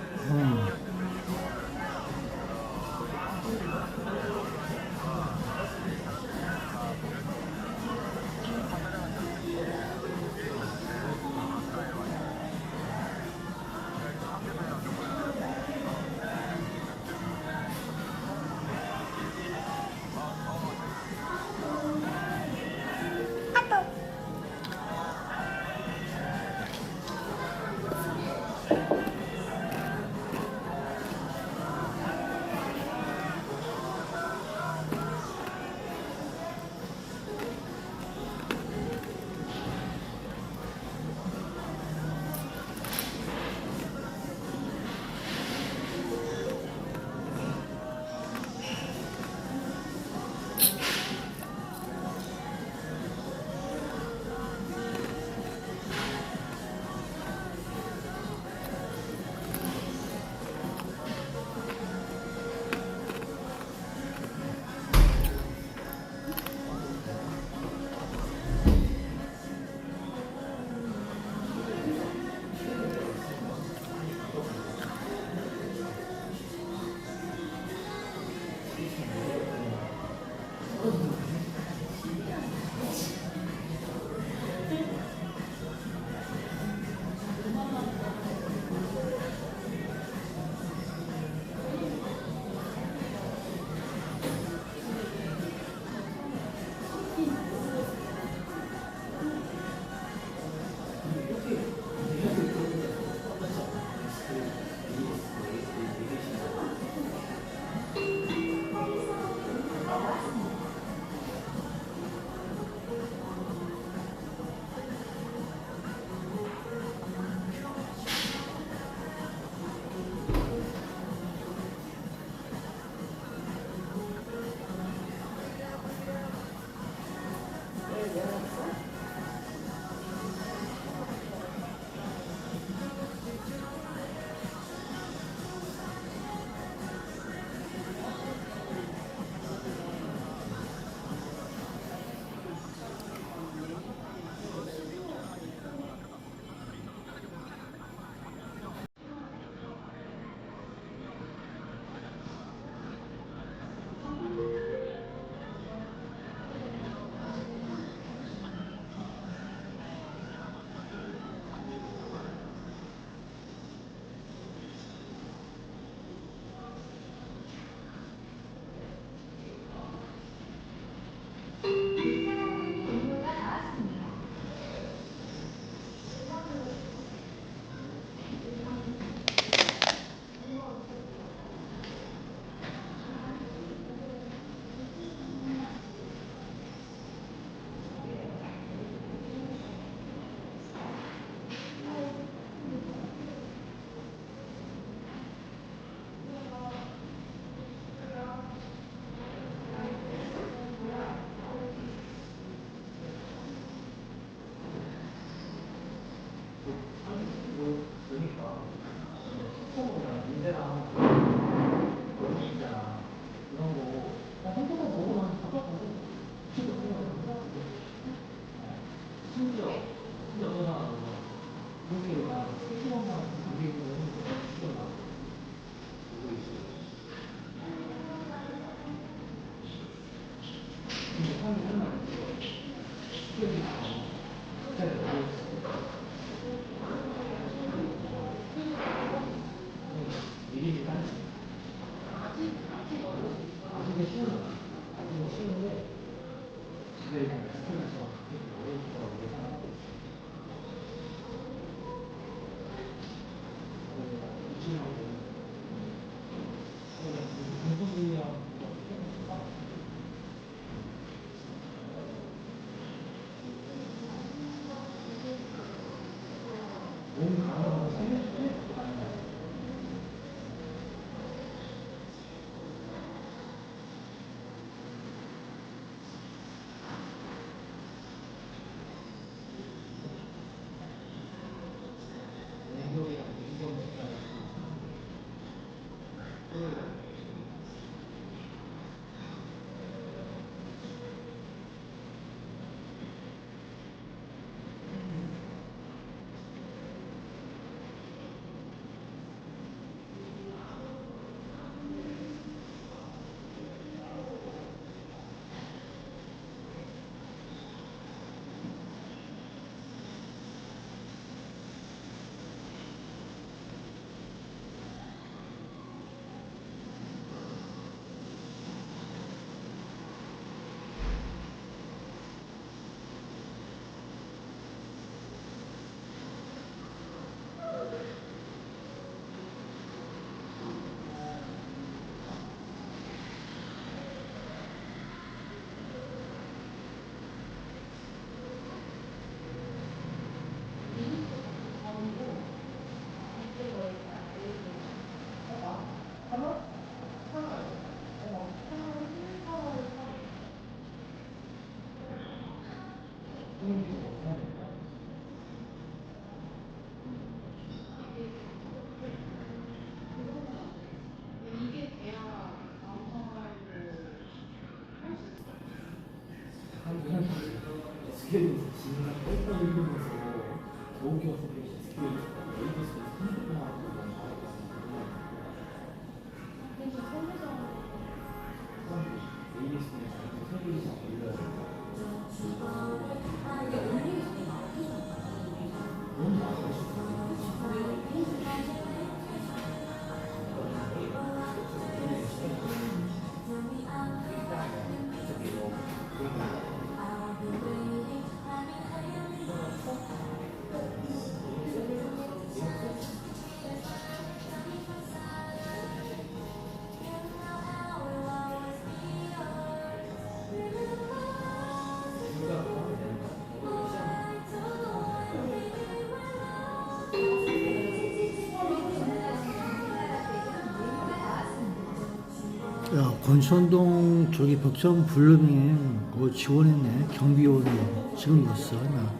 [SPEAKER 1] 야, 권선동 저기 벽점 블루밍에 그거 지원했네. 경비원이 지금 있어. 나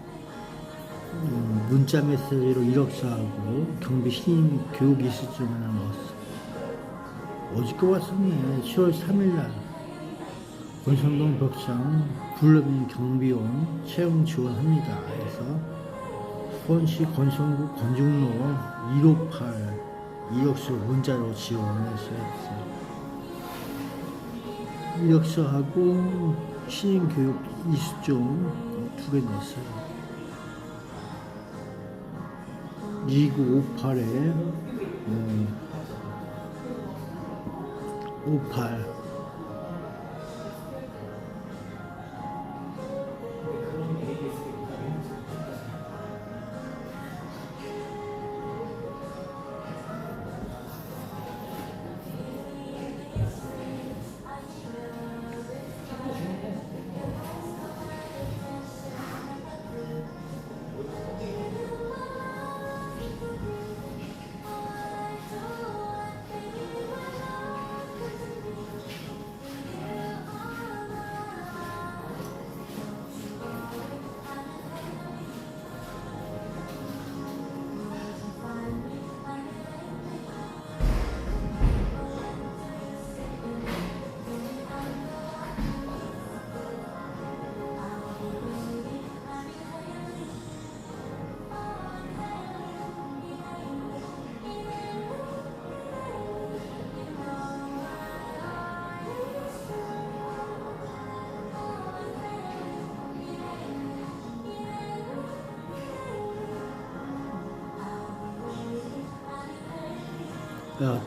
[SPEAKER 1] 문자 메시지로 1억사하고 경비 신임 교육 이수증 하나 넣었어. 어저께 왔었네. 10월 3일날 권선동 벽점 블루밍 경비원 채용 지원합니다. 그래서 수원시 권선구 권중로 158 이력서 문자로 지원했어요. 이력서하고 신임교육 이수증 2개 냈어요. 2958에 58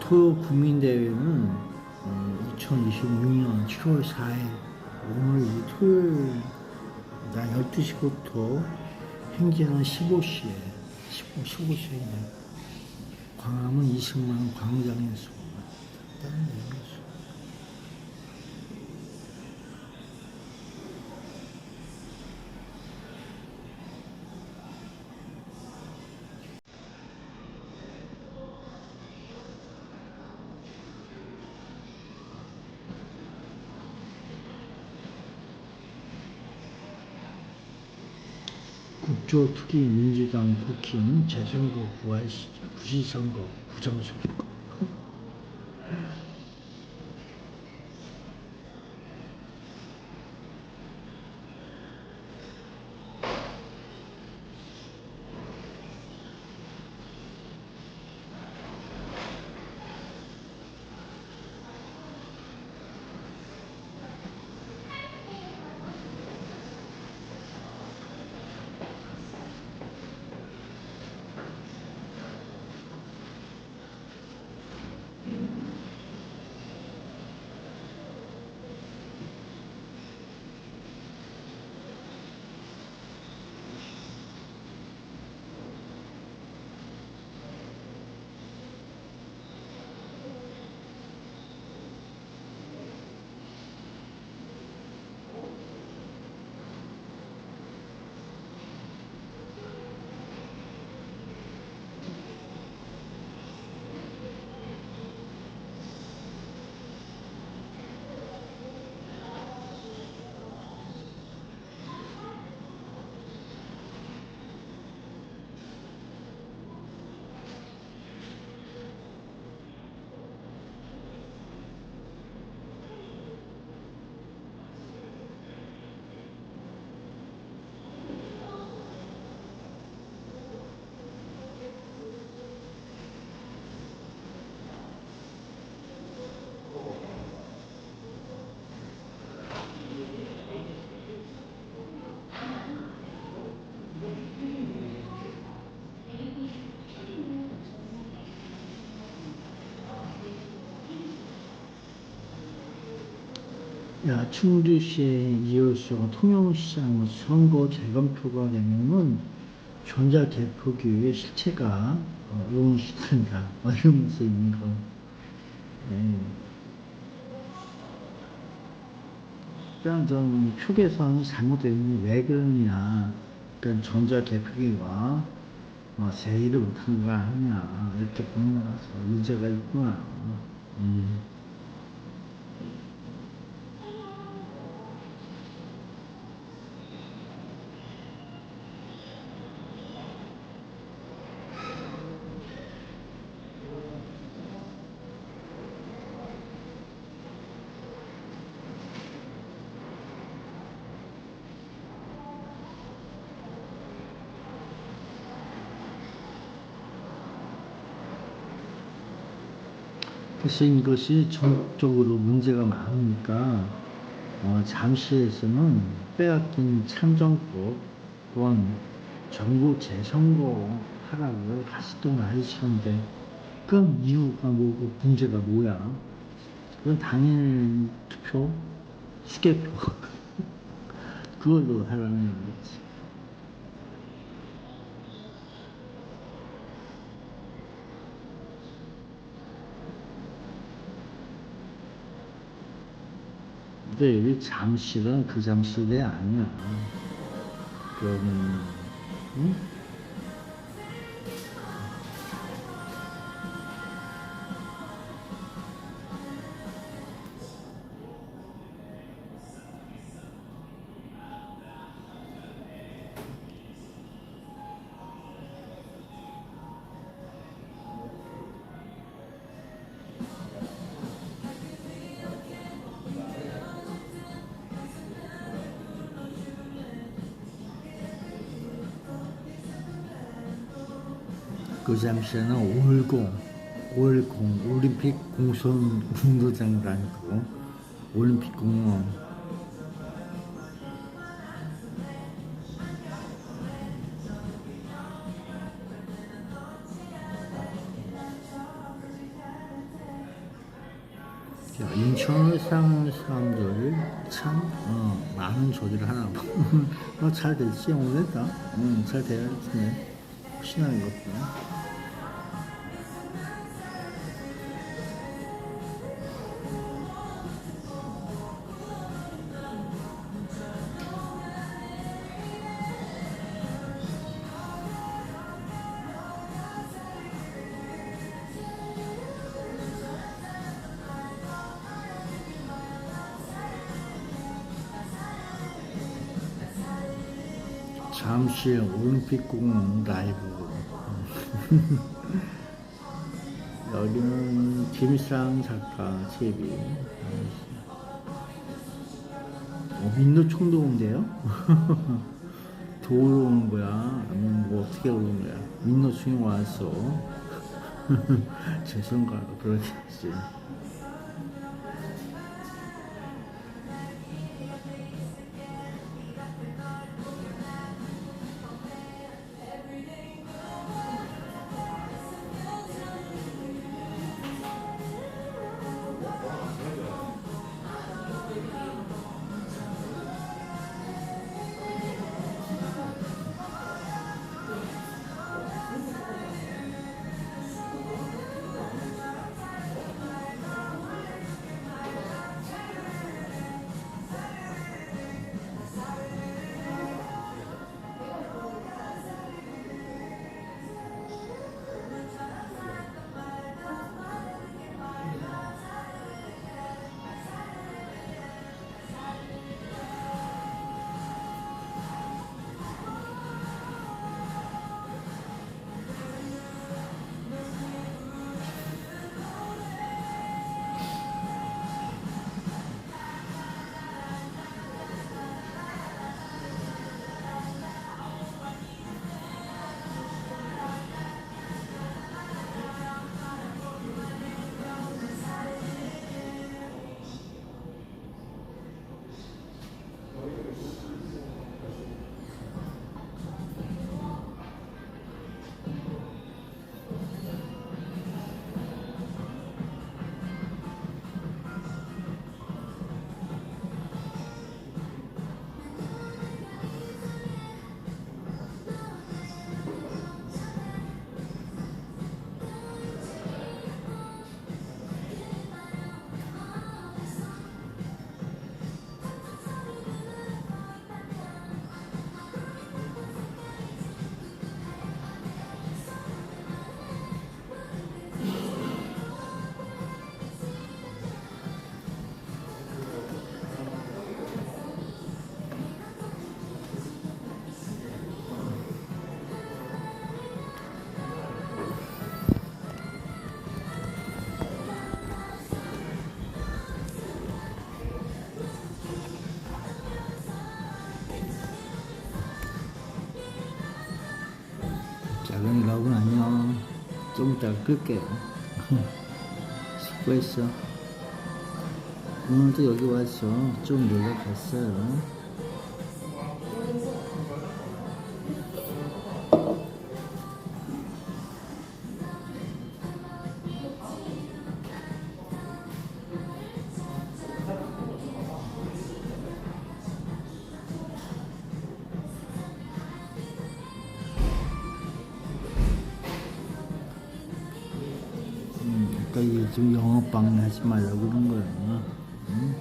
[SPEAKER 1] 토요 국민대회는 2026년 7월 4일 오늘 토요일 날 12시부터 행진은 15시에 15시에 광화문 이승만 광장에서 다른 내용이었어. 국조특위 민주당 국힘 재선거 부시선거 부정선거 야, 충주시의 이효수 통영시장 선거 재검표가 되면은 전자개표기의 실체가 의문시든가 이러면서 있는 거. 예. 그냥 좀 표계선이 잘못되면 왜 그러냐. 그러니까 전자개표기가 세일을 못한 거 아니냐. 이렇게 보면 문제가 있구나. 그래서 이것이 전국적으로 문제가 많으니까 잠실에서는 빼앗긴 참정법 또한 전국 재선거 하라고 다시 또 나이시는데 그럼 이유가 뭐고 문제가 뭐야? 그건 당일 투표, 수개표 그걸로 하라는 거지. 근데 여기 잠실은 그 잠실이 아니야. 그럼, 응? 그 잠시에는 510 올림픽 공선 운동장도 아니고 올림픽 공원. 인천을 사는 사람들 참 많은 저기를 하나 봐. 잘 됐지 오늘다. 잘 돼야지. 혹시나 이것도. 잠시 올림픽 공원 라이브. 여기는 김상 작가 TV. 민노총도 온대요? 도로 오는 거야? 아니면 뭐 어떻게 오는 거야? 민노총이 와서 죄송가 그러겠지. 이따가 끌게요. 수고했어. 오늘도 여기 와서 좀 놀러 갔어요. 아까 이게 지금 영업방해 하지 말라고 그런 거야. 응?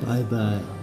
[SPEAKER 1] 바이바이.